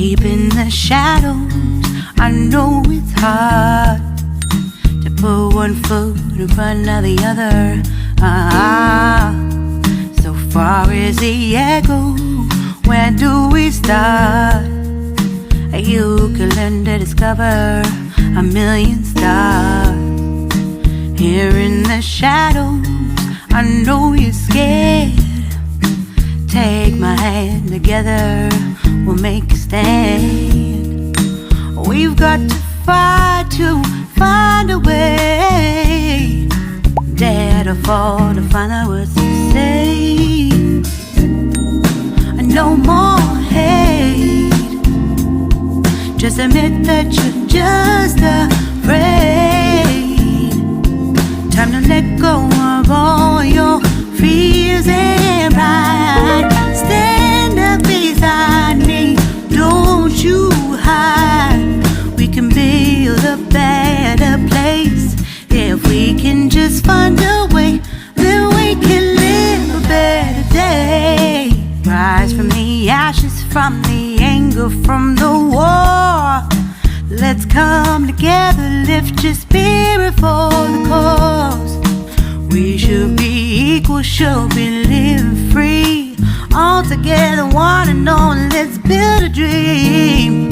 Deep in the shadows, I know it's hard to put one foot in front of the other. So far as the echo, where do we start? You can learn to discover a million stars. Here in the shadows, I know you're scared. Take my hand, together we'll make a stand. We've got to fight to find a way. Dare to fall to find out what to say. No more hate. Just admit that you're just afraid. Time to let go of all your fears and pride. Stand up beside me, don't you hide. We can build a better place. If we can just find a way, then we can live a better day. Rise from the ashes, from the anger, from the war. Let's come together, lift your spirit for the cause. We should be equal, should be living free. All together, one and all, let's build a dream.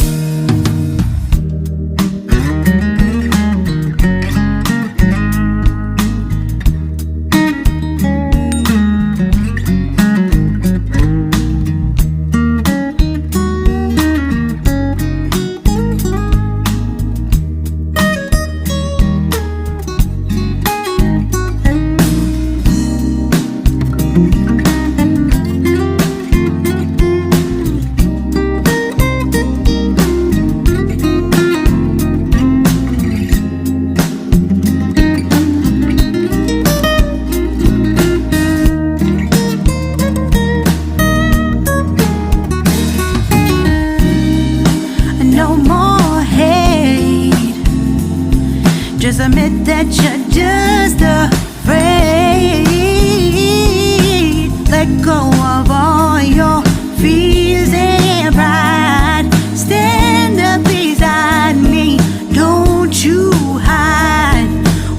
Just admit that you're just afraid. Let go of all your fears and pride. Stand up beside me, don't you hide.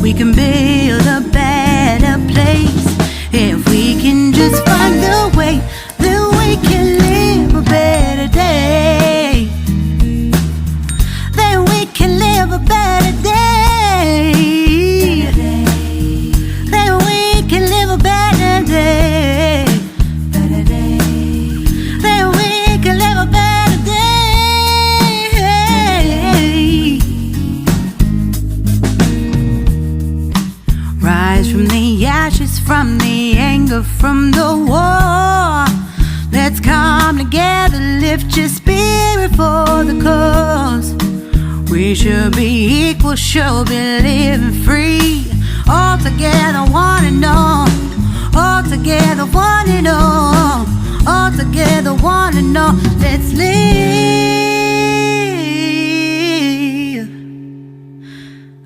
We can build a better place. If we can just find a way, then we can live a better day. Then we can live a better day. Then we can live a better day. Then we can live a better day. Rise from the ashes, from the anger, from the war. Let's come together, lift your spirit for the cause. We should be equal, should be living free. All together, one and all. All together, one and all. All together, one and all. Let's live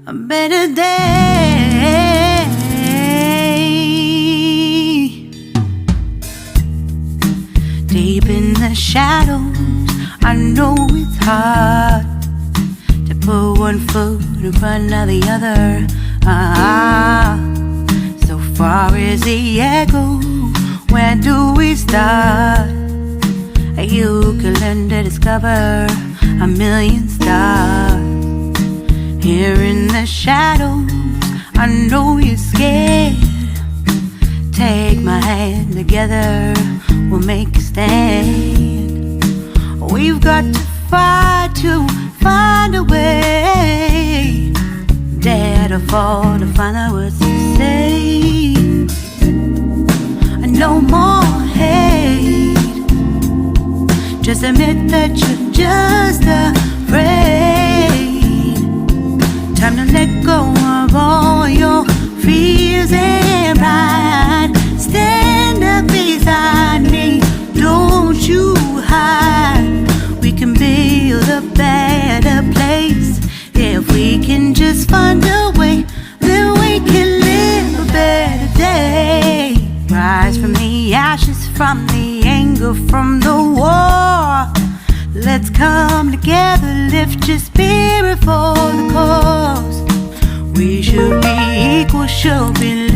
a better day. Deep in the shadows, I know it's hard to put one foot in front of the other. So far as the echo, where do we start? You can learn to discover a million stars. Here in the shadows, I know you're scared. Take my hand, together we'll make a stand. We've got to fight to find a way. Dare to fall to find out what to say. No more hate. Just admit that you're just afraid. Time to let go of all your fears and pride. Stand up beside me, don't you hide. We can build a better place. If we can just find a way, then we can live a better day. Rise from the ashes, from the anger, from the war. Let's come together, lift your spirit for the cause. We should be equal, should be